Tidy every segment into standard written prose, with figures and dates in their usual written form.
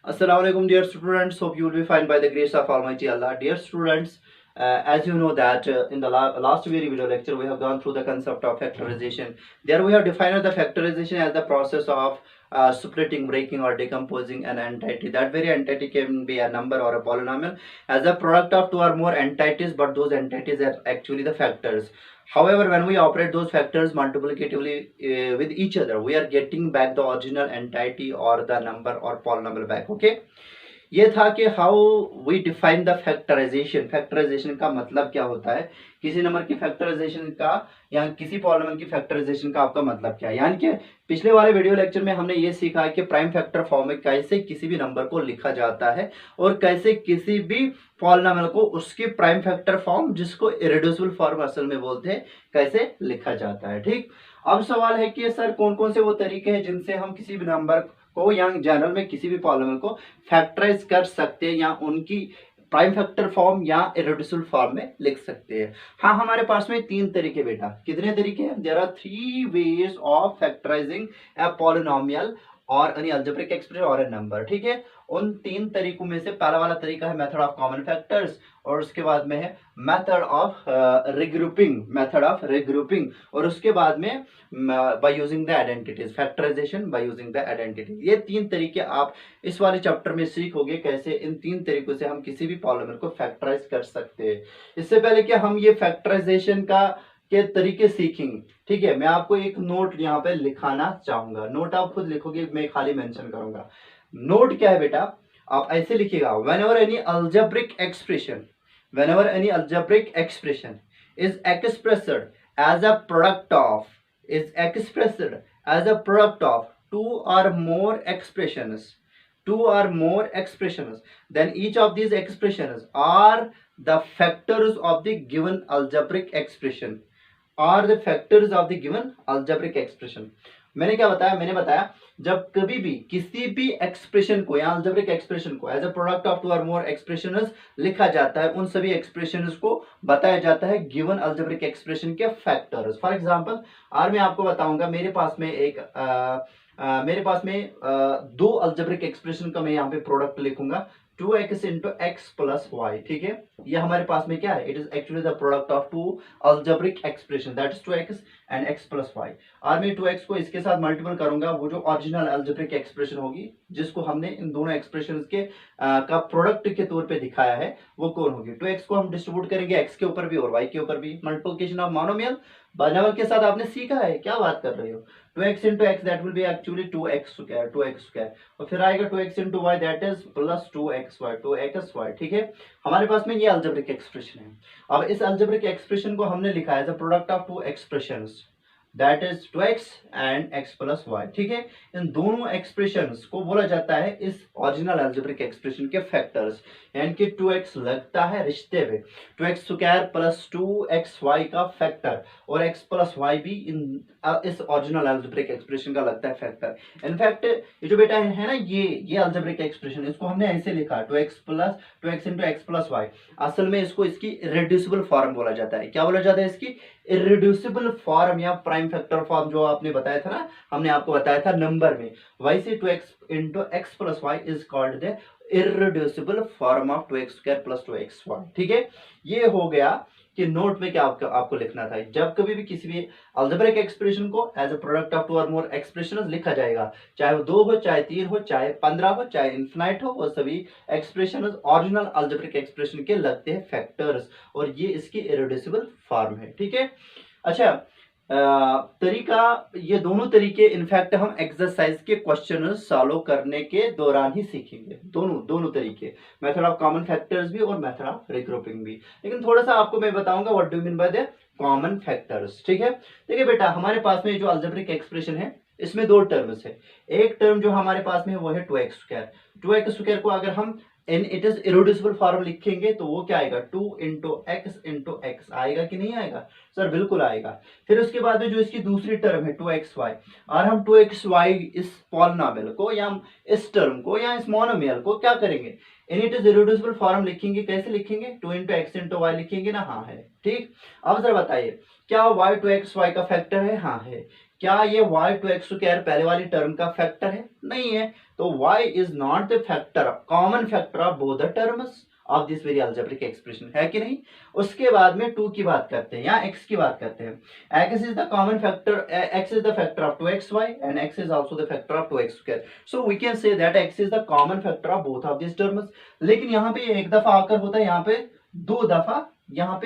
Assalamu alaikum, dear students. Hope you will be fine by the grace of Almighty Allah. Dear students, as you know that in the last video lecture, we have gone through the concept of factorization. There we have defined the factorization as the process of splitting, breaking, or decomposing an entity. That very entity can be a number or a polynomial as a product of two or more entities, but those entities are actually the factors. However, when we operate those factors multiplicatively with each other, we are getting back the original entity or the number or polynomial back. Okay. ये था कि how we define the factorisation. Factorisation का मतलब क्या होता है, किसी number की फैक्टराइजेशन का या किसी पॉलिनोमियल की फैक्टराइजेशन का आपका मतलब क्या है। यानी कि पिछले वाले वीडियो लेक्चर में हमने ये सीखा है कि प्राइम फैक्टर फॉर्म में कैसे किसी भी नंबर को लिखा जाता है और कैसे किसी भी पॉलिनोमियल को उसकी प्राइम फैक्टर फॉर्म, जिसको इरेड्यूसिबल फॉर्म असल में बोलते हैं, कैसे लिखा जाता है। ठीक, अब सवाल है कि सर कौन कौन से वो तरीके हैं जिनसे हम किसी भी नंबर को या जनरल में किसी भी पॉलिनोमियल को फैक्टराइज कर सकते हैं या उनकी प्राइम फैक्टर फॉर्म या इरेड्यूसिबल फॉर्म में लिख सकते हैं। हाँ, हमारे पास में तीन तरीके बेटा। कितने तरीके हैं? There are 3 ways of factorising a polynomial और एनी अलजेब्रिक एक्सप्रेशन और अ नंबर। ठीक है, उन तीन तरीकों में से पहला वाला तरीका है मेथड ऑफ कॉमन फैक्टर्स, और उसके बाद में है मेथड ऑफ रिग्रुपिंग, और उसके बाद में by using the identities, factorisation by using the identity. ये तीन तरीके आप इस वाले चैप्टर में सीखोगे, कैसे इन तीन तरीकों से हम किसी भी पॉलिनोमियल को फैक्टराइज कर सकते हैं। इससे पहले कि हम ये फैक्टराइजेशन का के तरीके सीखेंगे, ठीक है, मैं आपको एक नोट यहाँ पे लिखाना चाहूंगा। नोट आप खुद लिखोगे, मैं खाली मेंशन करूंगा। नोट क्या है बेटा, आप ऐसे लिखिएगा, whenever any algebraic expression is expressed as a product of two or more expressions, then each of these expressions are the factors of the given algebraic expression. मैंने क्या बताया? मैंने बताया जब कभी भी किसी भी एक्सप्रेशन को या अलजेब्रिक एक्सप्रेशन को as a product of two और मोर एक्सप्रेशंस लिखा जाता है, उन सभी एक्सप्रेशंस को बताया जाता है गिवन अलजेब्रिक एक्सप्रेशन के फैक्टर्स। फॉर एग्जांपल, आज मैं आपको बताऊंगा, मेरे पास में दो अलजेब्रिक एक्सप्रेशन का मैं यहाँ पे प्रोडक्ट लिखूंगा, 2x into x plus y. ठीक है, ये हमारे पास में क्या है? It is actually the product of two algebraic expression, that is 2x and x plus y. और मैं 2x को इसके साथ मल्टीपल करूंगा, वो जो ओरिजिनल अलजेब्रिक एक्सप्रेशन होगी, जिसको हमने इन दोनों एक्सप्रेशन के का प्रोडक्ट के तौर पे दिखाया है, वो कौन होगी? 2x को हम डिस्ट्रीब्यूट करेंगे x के ऊपर भी और y के ऊपर भी। मल्टीप्लिकेशन ऑफ मोनोमियल बाइनोमियल के साथ आपने सीखा है, क्या बात कर रहे हो? 2x into x that will be actually 2x square, और फिर आएगा 2x into y that is plus 2xy। ठीक है, हमारे पास में ये अलजेब्रिक एक्सप्रेशन है। अब इस अलजेब्रिक एक्सप्रेशन को हमने लिखा है as a product of two expressions, that is 2x and x plus y. ठीक है, इन दोनों एक्सप्रेशंस को बोला जाता है इस ओरिजिनल अलजेब्रिक एक्सप्रेशन के फैक्टर्स, यानी कि 2x लगता है रिश्ते में 2x स्क्वायर प्लस 2xy का फैक्टर, और x प्लस वाई भी इस ओरिजिनल अलजेब्रिक एक्सप्रेशन का लगता है फैक्टर। इनफैक्ट ये जो बेटा है ना, ये अलजेब्रिक एक्सप्रेशन, इसको हमने ऐसे लिखा 2x into x plus Y. असल में इसको इसकी इरेड्यूसिबल फॉर्म बोला जाता है। क्या बोला जाता है? इसकी इरेड्यूसिबल फॉर्म या प्राइम फैक्टर फॉर्म, जो आपने बताया था ना, हमने आपको बताया था नंबर में, वैसे 2x into x plus y is called the irreducible form of 2x square plus 2xy। ठीक है, ये हो गया कि नोट में क्या आपको लिखना था। जब कभी भी किसी भी अलजेब्रिक एक्सप्रेशन को as a product of two और मोर एक्सप्रेशंस लिखा जाएगा, चाहे वो 2 हो, चाहे 3 हो, चाहे 15 हो, चाहे इन्फिनाइट हो, वो सभी एक्सप्रेशंस ओरिजिनल अलजेब्रिक एक्सप्रेशन के लगते हैं फैक्टर्स, और ये इसकी इरेड्यूसिबल फॉर्म है। ठीक है, अच्छा, तरीका, ये दोनों तरीके इनफैक्ट हम एक्सरसाइज के क्वेश्चन सॉल्व करने के दौरान ही सीखेंगे। दोनों तरीके, मेथड ऑफ कॉमन फैक्टर्स भी और मेथड ऑफ रिग्रुपिंग भी। लेकिन थोड़ा सा आपको मैं बताऊंगा what do mean by the common factors. ठीक है, देखिए बेटा, हमारे पास में जो अलजेब्रिक एक्सप्रेशन है, इसमें दो टर्म्स है। एक टर्म जो हमारे पास में है वो है 2x स्क्वायर को अगर हम in it is irreducible form लिखेंगे तो वो क्या आएगा? 2 इंटू एक्स आएगा कि नहीं आएगा? सर बिल्कुल आएगा। फिर उसके बाद में जो इसकी दूसरी टर्म है 2xy, और हम 2xy इस पॉलिनोमियल को या इस टर्म को या इस मोनोमियल को क्या करेंगे? In it is irreducible form लिखेंगे। कैसे लिखेंगे? 2 इंटू एक्स इंटू वाई लिखेंगे ना? हाँ है। ठीक, अब सर बताइए, क्या y 2xy का फैक्टर है? हाँ है। क्या ये y टू एक्स स्क्वायर पहले वाली टर्म का फैक्टर है? नहीं है। तो y is not the factor, common factor of both the terms of this very algebraic expression, है कि नहीं? उसके बाद में 2 की बात करते हैं या x की बात करते हैं। x is the common factor, x is the factor of 2xy and x is also the factor of 2x square, so we can say that x is the common factor of both of this terms. लेकिन यहाँ पे एक दफा आकर होता है, यहाँ पे 2 दफा, यहाँ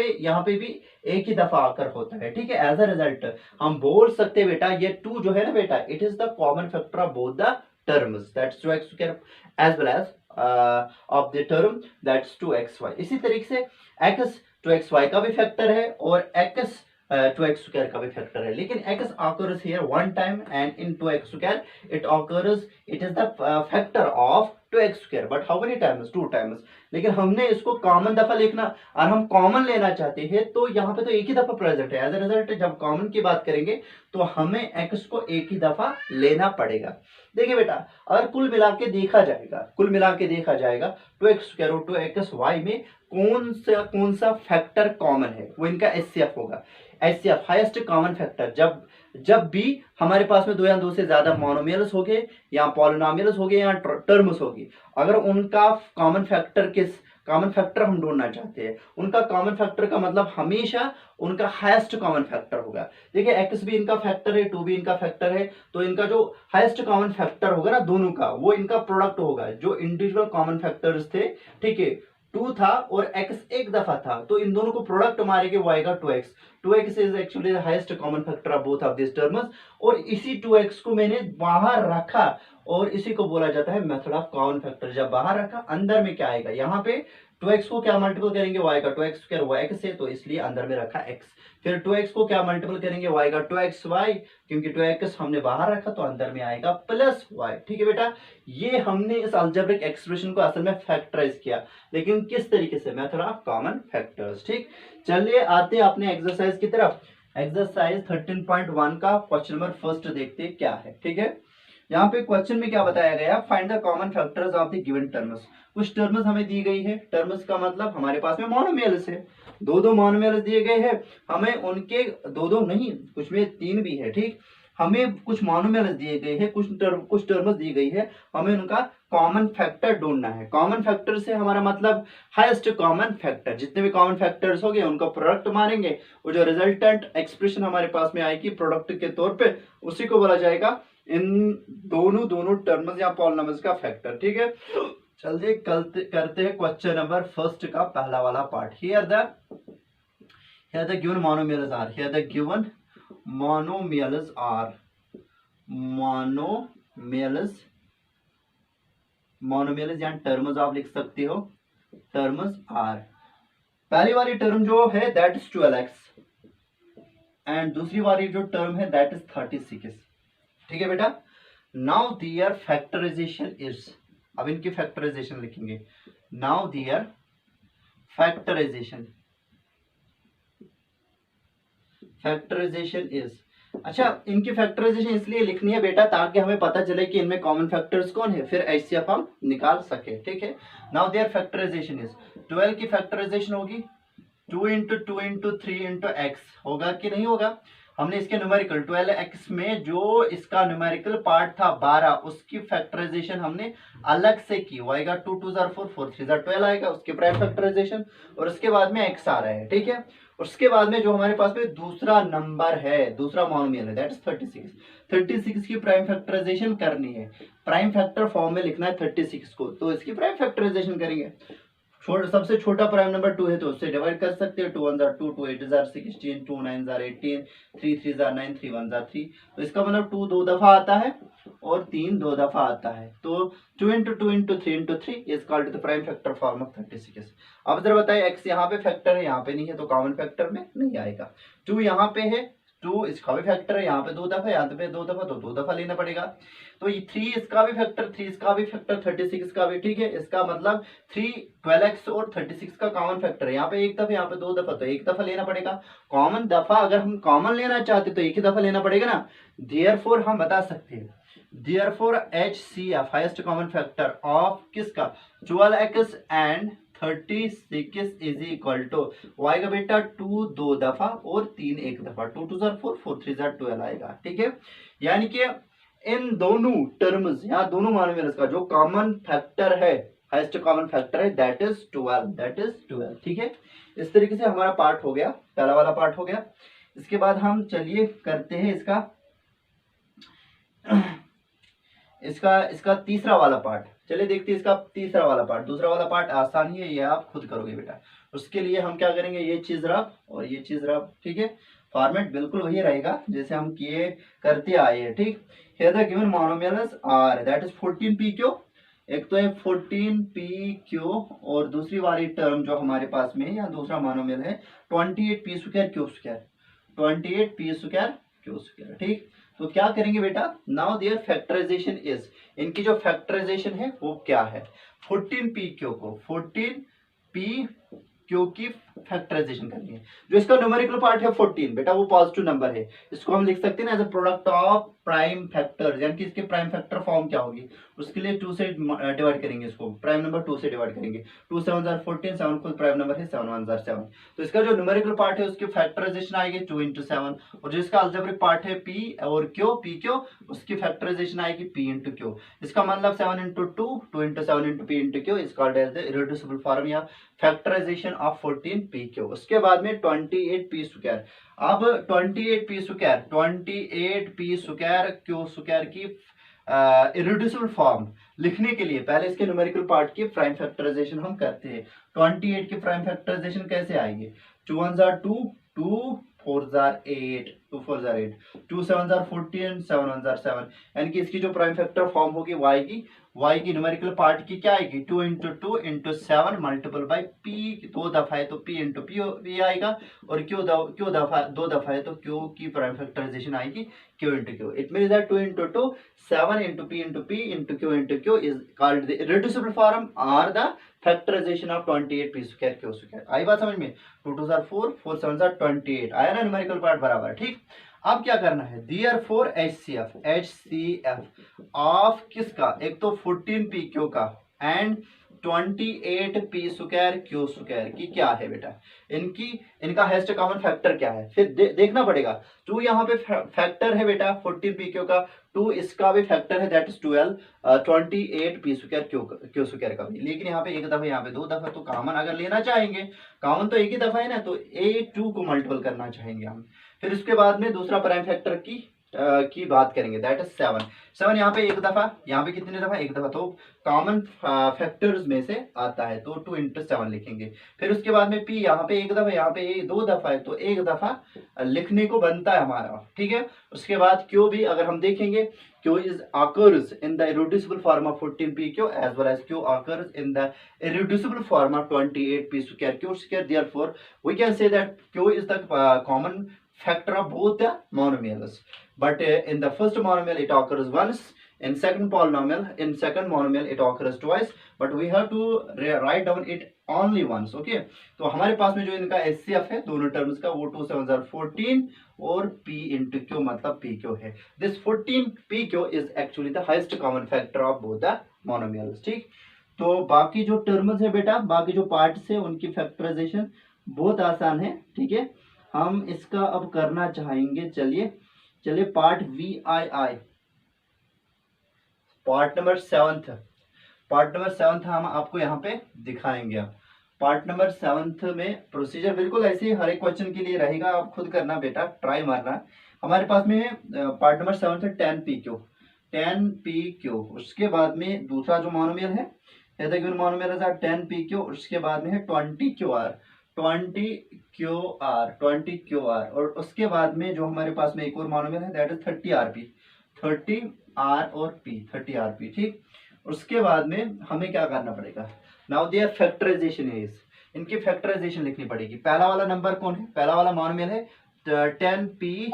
पे भी एक ही दफा आकर होता है, ठीक है। एज अ रिजल्ट हम बोल सकते हैं बेटा ये 2 जो है ना बेटा, it is the common factor of both the terms, that's 2x square as well as of the term that's 2xy। इसी तरीके से x 2xy का भी फैक्टर है और x 2x स्क्वायर का भी फैक्टर है, लेकिन x occurs here one time and in 2x square it is the factor of 2x square, but how many times? 2 times। लेकिन हमने इसको कॉमन दफा लिखना और हम कॉमन लेना चाहते हैं तो यहाँ पे तो एक ही दफा प्रेजेंट है। एज ए रिजल्ट जब कॉमन की बात करेंगे तो हमें x को एक ही दफा लेना पड़ेगा। देखिए बेटा, अगर कुल मिला के देखा जाएगा 2x स्क्वायर और 2xy में कौन सा फैक्टर कॉमन है, वो इनका HCF होगा। HCF हाईएस्ट कॉमन फैक्टर, जब भी हमारे पास में 2 या 2 से ज्यादा मोनोमियल्स हो गए या पॉलिनोमियल्स हो गए या टर्म्स होगी, अगर उनका कॉमन फैक्टर हम ढूंढना चाहते हैं, उनका कॉमन फैक्टर का मतलब हमेशा उनका हाईएस्ट कॉमन फैक्टर होगा। देखिए x भी इनका फैक्टर है, 2 भी इनका फैक्टर है, तो इनका जो हाईएस्ट कॉमन फैक्टर होगा ना दोनों का, वो इनका प्रोडक्ट होगा। जो इंडिविजुअल कॉमन फैक्टर्स थे, ठीक है, 2 था और x एक दफा था, तो इन दोनों को प्रोडक्ट मारेंगे, वो आएगा 2x is actually the highest common factor of both of this terms. और इसी 2x को मैंने बाहर रखा और इसी को बोला जाता है मेथड ऑफ कॉमन फैक्टर। जब बाहर रखा, अंदर में क्या आएगा, यहाँ पे 2x को क्या मल्टीपल करेंगे, y का 2x स्क्वायर, वो x है तो इसलिए अंदर में रखा x। फिर 2x को क्या मल्टीपल करेंगे, y का 2xy, क्योंकि 2x हमने बाहर रखा तो अंदर में आएगा प्लस y। ठीक है बेटा, ये हमने इस अलजेब्रिक एक्सप्रेशन को असल में फैक्टराइज किया, लेकिन किस तरीके से, मेथड ऑफ कॉमन फैक्टर्स। ठीक, चलिए आते हैं अपने एक्सरसाइज की तरफ। एक्सरसाइज 13.1 का क्वेश्चन नंबर फर्स्ट देखते हैं क्या है। ठीक है, यहाँ पे क्वेश्चन में क्या बताया गया, find the common factors of the given terms. कुछ टर्म्स हमें दी गई है, टर्म्स का मतलब हमारे पास में मोनोमियल्स है, 2 मोनोमियल्स दिए गए हैं, हमें उनके 2 नहीं, कुछ में 3 भी है। ठीक, हमें कुछ मोनोमियल्स दिए गए हैं, कुछ टर्म्स दी गई है, हमें उनका कॉमन फैक्टर ढूंढना है। कॉमन फैक्टर से हमारा मतलब हाईएस्ट कॉमन फैक्टर, जितने भी कॉमन फैक्टर्स हो गए उनका प्रोडक्ट मारेंगे, वो जो रिजल्टेंट एक्सप्रेशन हमारे पास में आएगी प्रोडक्ट के तौर पे, उसी को बोला जाएगा इन दोनों टर्म्स या पॉलिनोमियल्स का फैक्टर। ठीक है, चलिए करते हैं क्वेश्चन नंबर फर्स्ट का पहला वाला part. Here the given monomials are, here the given monomials are, monomials या टर्म्स आप लिख सकते हो, टर्म्स आर। पहली वाली टर्म जो है दैट इज 12x एंड दूसरी वाली जो टर्म है दैट इज 36। ठीक है बेटा, नाउ दियर फैक्टराइजेशन इज, अब इनकी फैक्टराइजेशन लिखेंगे, नाउ दियर फैक्टराइजेशन इज। अच्छा, इनकी फैक्टराइजेशन इसलिए लिखनी है बेटा ताकि हमें पता चले कि इनमें कॉमन फैक्टर्स कौन है, फिर HCF हम निकाल सके। ठीक है, नाउ देयर फैक्टराइजेशन इज, 12 की फैक्टराइजेशन होगी 2 इंटू 2 इंटू 3 इंटू एक्स, होगा कि नहीं होगा। हमने इसके न्यूमेरिकल 12x में जो इसका न्यूमेरिकल पार्ट था 12, उसकी फैक्टराइजेशन हमने अलग से की, वो आएगा 2 2 4 4 3 12 आएगा, उसके प्राइम फैक्टराइजेशन, और उसके बाद में x आ रहा है। ठीक है, उसके बाद में जो हमारे पास में दूसरा नंबर है, दूसरा मोनोमियल है दैट इज 36 की प्राइम फैक्टराइजेशन करनी है, प्राइम फैक्टर फॉर्म में लिखना है 36 को, तो इसकी प्राइम फैक्टराइजेशन करेंगे। सबसे छोटा प्राइम नंबर 2 है तो उससे डिवाइड कर सकते हैं, 2 1 2 2 8 16 2 9 18 3 3 9 3 1 3, तो इसका मतलब 2 2 दफा आता है और 3 2 दफा आता है, तो 2 into 2 into 3 into 3 is called the prime factor form of 36। अब जरा बताइए, x यहाँ पे फैक्टर है, यहाँ पे नहीं है, तो कॉमन फैक्टर में नहीं आएगा। 2 यहाँ पे है, 2 इसका भी फैक्टर है, यहाँ पे 2 दफा, यहाँ पे 2 दफा, तो 2 दफा लेना पड़ेगा। तो ये 3 इसका भी फैक्टर, 3 इसका भी फैक्टर, 36 का भी। ठीक है, इसका मतलब 3 12x और 36 का कॉमन फैक्टर है, यहाँ पे 1 दफा, यहाँ पे 2 दफा, तो 1 दफा लेना पड़ेगा। कॉमन दफा अगर हम कॉमन लेना चाहते तो 1 ही दफा लेना पड़ेगा ना। देयरफॉर हम बता सकते हैं, therefore HCF highest common factor of किसका, 12x and 36 is equal to, वो आएगा बेटा 2 दो दफा और 3 एक दफा, 2 2 जार 4, 4 3 जार 12 आएगा, ठीक है। यानी कि इन दोनों टर्म्स, यहाँ दोनों मोनोमियल्स का जो कॉमन फैक्टर है, हाईएस्ट कॉमन फैक्टर है, दैट इज 12, दैट इज 12, ठीक है। इस तरीके से हमारा पार्ट हो गया, पहला वाला पार्ट हो गया। इसके बाद हम चलिए करते हैं इसका तीसरा वाला पार्ट। चलिए देखते हैं इसका तीसरा वाला पार्ट। दूसरा वाला पार्ट आसान ही है, ये आप खुद करोगे बेटा। उसके लिए हम क्या करेंगे, ये चीज रफ और ये चीज रफ, ठीक है। फॉर्मेट बिल्कुल वही रहेगा जैसे हम किए करते आए हैं, ठीक। Here the given monomials are, that is 14pq। एक तो है 14pq और दूसरी वाली टर्म जो हमारे पास में या दूसरा मोनोमियल है 28p square cube square, 28p square cube square, ठीक। तो क्या करेंगे बेटा, नाउ देयर फैक्टराइजेशन इज, इनकी जो फैक्टराइजेशन है वो क्या है, 14pq को 14pq की फैक्टराइजेशन करनी है। जो इसका न्यूमेरिकल पार्ट है 14 बेटा, वो पॉजिटिव नंबर है, इसको हम लिख सकते हैं as a product of prime factor, यानी कि इसके प्राइम फैक्टर फॉर्म क्या होगी, उसके लिए 2 से डिवाइड करेंगे, इसको प्राइम नंबर 2 से डिवाइड करेंगे। 2 7 जार 14, 7 खुद प्राइम नंबर है, 7 1 जार 7। तो इसका जो न्यूमेरिकल पार्ट है उसकी फैक्टराइजेशन आएगी 2 into 7, और जो इसका अलजेब्रिक पार्ट है p और q, pq, उसकी फैक्टराइजेशन आएगी p into q। इसका मतलब 7 into 2, 2 into 7 into p into q is called as the irreducible form या फैक्टराइजेशन ऑफ 14pq। उसके बाद में 28p स्क्वायर। अब 28p square, 28p square Q square की इररेड्यूसिबल फॉर्म लिखने के लिए पहले इसके न्यूमेरिकल पार्ट की प्राइम फैक्टराइजेशन हम करते हैं। 28 की प्राइम फैक्टराइजेशन कैसे आएगी, 2 1 jar 2, 2 4 jar 8, 2 4 jar 8, 2 7 jar 14, 7 1 jar 7। यानी कि इसकी जो प्राइम फैक्टर फॉर्म होगी y की न्यूमेरिकल पार्ट की क्या आएगी, 2 into 2 into 7 multiple by p, दो दफा है तो p into p आएगा, और q दफा दो दफा है तो q की प्राइम फैक्टराइजेशन आएगी q into q। It means that 2 into 2, 7 into p into p into q is called the irreducible form or the factorization of 28p square q square. आई बात समझ में, 2 2 जार 4, 4 7 जार 28 आया ना numerical part बराबर, ठीक। अब क्या करना है, देयरफॉर HCF ऑफ किसका, एक तो 14pq का and 28p square Q square की क्या है बेटा, इनका हाईएस्ट कॉमन फैक्टर क्या है। फिर देखना पड़ेगा, 2 यहाँ पे फैक्टर है बेटा 14pq का, 2 इसका भी फैक्टर है that is 12, 28p square Q square का भी। लेकिन यहाँ पे एक दफा यहाँ पे दो दफा, तो कॉमन अगर लेना चाहेंगे, कॉमन तो एक ही दफा है ना, तो a2 को मल्टीपल करना चाहेंगे हम। फिर उसके बाद में दूसरा प्राइम फैक्टर की बात करेंगे दैट इज 7 यहाँ पे एक दफा, यहाँ पे कितने दफा, एक दफा, तो कॉमन फैक्टर्स में से आता है तो 2 into 7 लिखेंगे। फिर उसके बाद में p यहाँ पे एक दफा, यहाँ पे दो दफा है तो एक दफा लिखने को बनता है हमारा, ठीक है। उसके बाद q भी अगर हम देखेंगे, q is occurs in the irreducible form of 14pq as well as q occurs in the irreducible form of 28p square q square। Therefore we can say that q is the common factor of both the monomials, but in the first monomial it occurs once, in second monomial it occurs twice, but we have to write down it only once, okay। तो हमारे पास में जो इनका HCF है दोनों terms का, वो 2 7 jar 14 और p into q मतलब pq है। This 14pq is actually the highest common factor of both the monomials, ठीक। तो बाकी जो टर्म्स है बेटा, बाकी जो पार्ट्स है उनकी फैक्टराइजेशन बहुत आसान है, ठीक है। हम इसका अब करना चाहेंगे, चलिए part VII, part number 7th हम आपको यहाँ पे दिखाएंगे। अब पार्ट नंबर 7th में प्रोसीजर बिल्कुल ऐसे ही हर एक क्वेश्चन के लिए रहेगा, आप खुद करना बेटा, ट्राई मारना। हमारे पास में पार्ट नंबर 7 है 10pq, उसके बाद में दूसरा जो मोनोमियल है मोनोमियल 10pq, उसके बाद में है 20qr, और उसके बाद में जो हमारे पास में एक और मोनोमियल है दैट इज 30r और p, 30rp, ठीक। उसके बाद में हमें क्या करना पड़ेगा, नाउ देयर फैक्टराइजेशन इज, इनकी फैक्टराइजेशन लिखनी पड़ेगी। पहला वाला नंबर कौन है, पहला वाला मोनोमियल है 10pq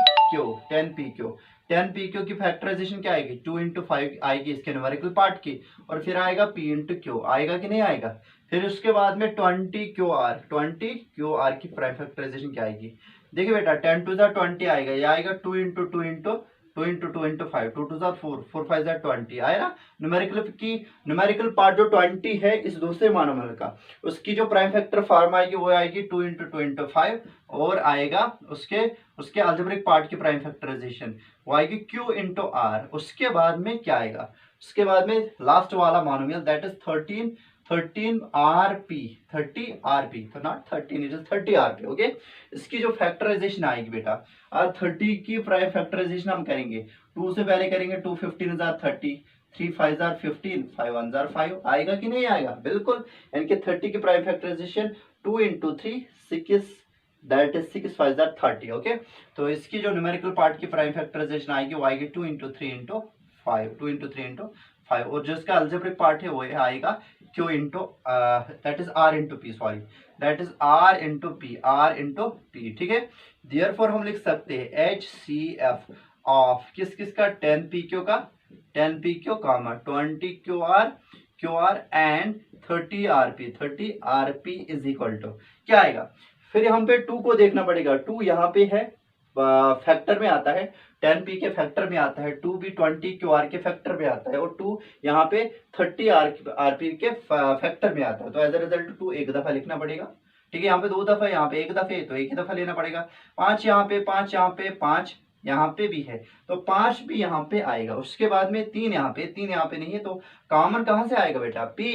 की फैक्टराइजेशन क्या आएगी, 2 into 5 आएगी इसके न्यूमेरिकल पार्ट की, और फिर आएगा p into q, आएगा कि नहीं आएगा। फिर उसके बाद में 20qr की प्राइम फैक्टराइजेशन क्या आएगी, देखिए बेटा 10 to the 20 आएगा, ये आएगा 2 into 2 into 2 इंटू 2 इंटू 5, 2 2 4, 4 5 20 आया ना। न्यूमेरिकल पार्ट जो 20 है इस दूसरे मोनोमियल का, उसकी जो प्राइम फैक्टर फॉर्म आएगी वो आएगी 2 इंटू 2 इंटू 5, और आएगा उसके अलजेब्रिक पार्ट की प्राइम फैक्टराइजेशन वो आएगी q इंटू आर। उसके बाद में क्या आएगा, उसके बाद में लास्ट वाला monomial that is 13 rp, 30 rp, तो not 13, it is 30 rp। Okay, इसकी जो फैक्टराइजेशन आएगी बेटा, 30 की प्राइम फैक्टराइजेशन हम करेंगे, 2 से पहले करेंगे 2 15 30, 3 5 15, 5 1 5 आएगा कि नहीं आएगा, बिल्कुल। यानी कि 30 की prime factorisation 2 into 3 6, that is 6 5 30। Okay, तो इसकी जो न्यूमेरिकल पार्ट की प्राइम फैक्टराइजेशन आएगी वो आएगी 2 इंटू 3 इंटू 5, 2 इंटू 3 इंटू 5, और जो इसका अलजेब्रिक पार्ट है वो आएगा q into that is r into P, sorry that is r into P, ठीक है। देयरफॉर हम लिख सकते हैं HCF ऑफ किस का 10 PQ का, 10 PQ comma 20 QR and 30 RP is equal to क्या आएगा। फिर यहाँ पे 2 को देखना पड़ेगा, 2 यहाँ पे है फैक्टर में आता है, 10p के फैक्टर में आता है, 2 भी 20 QR के फैक्टर में आता है, और 2 यहाँ पे 30 RP के फैक्टर में आता है। तो एज अ रिजल्ट 2 एक दफा लिखना पड़ेगा, ठीक है। यहाँ पे 2 दफा, यहाँ पे एक दफे, तो एक ही दफा लेना पड़ेगा। 5 यहाँ पे, 5 यहाँ पे, 5 यहाँ पे भी है, तो 5 भी यहाँ पे आएगा। उसके बाद में 3 यहाँ पे, 3 यहाँ पे नहीं है, तो कॉमन कहाँ से आएगा बेटा, p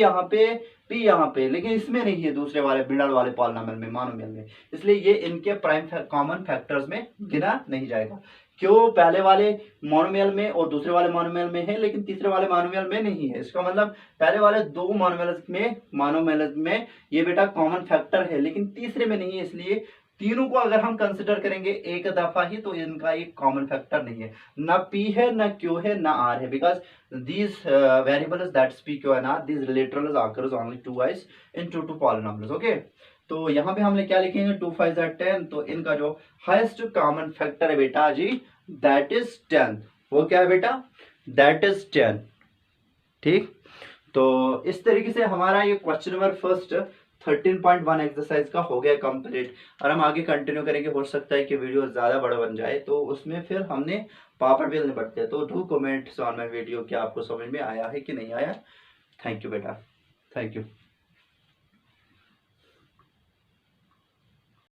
यहाँ पे, लेकिन इसमें नहीं है, दूसरे वाले मिडल वाले पॉलिनोमियल में, मोनोमियल में, इसलिए ये इनके प्राइम कॉमन फैक्टर्स में गिना नहीं जाएगा। क्यों, पहले वाले मोनोमियल में और दूसरे वाले मोनोमियल में है, लेकिन तीसरे वाले मोनोमियल में नहीं है। इसका मतलब पहले वाले 2 मोनोमियल में ये बेटा कॉमन फैक्टर है, लेकिन तीसरे में नहीं है, इसलिए तीनों को अगर हम कंसिडर करेंगे एक दफा ही, तो इनका एक कॉमन फैक्टर नहीं है, ना p है, ना q है, ना r है, because these variables that's p, q and r, these laterals occurs only twice in two polynomials। Okay, तो यहाँ पे हमने क्या लिखेंगे, 2 5 10, तो इनका जो हाईएस्ट कॉमन फैक्टर है बेटा जी दैट इज 10। वो क्या है बेटा, दैट इज 10, ठीक। तो इस तरीके से हमारा ये क्वेश्चन नंबर फर्स्ट 13.1 एक्सरसाइज का हो गया कंप्लीट, और हम आगे कंटिन्यू करेंगे। हो सकता है कि वीडियो ज्यादा बड़ा बन जाए, तो उसमें फिर हमने पापड़ बेलने पड़ते हैं। तो do comments on my video कि आपको समझ में आया है कि नहीं आया। थैंक यू बेटा, थैंक यू।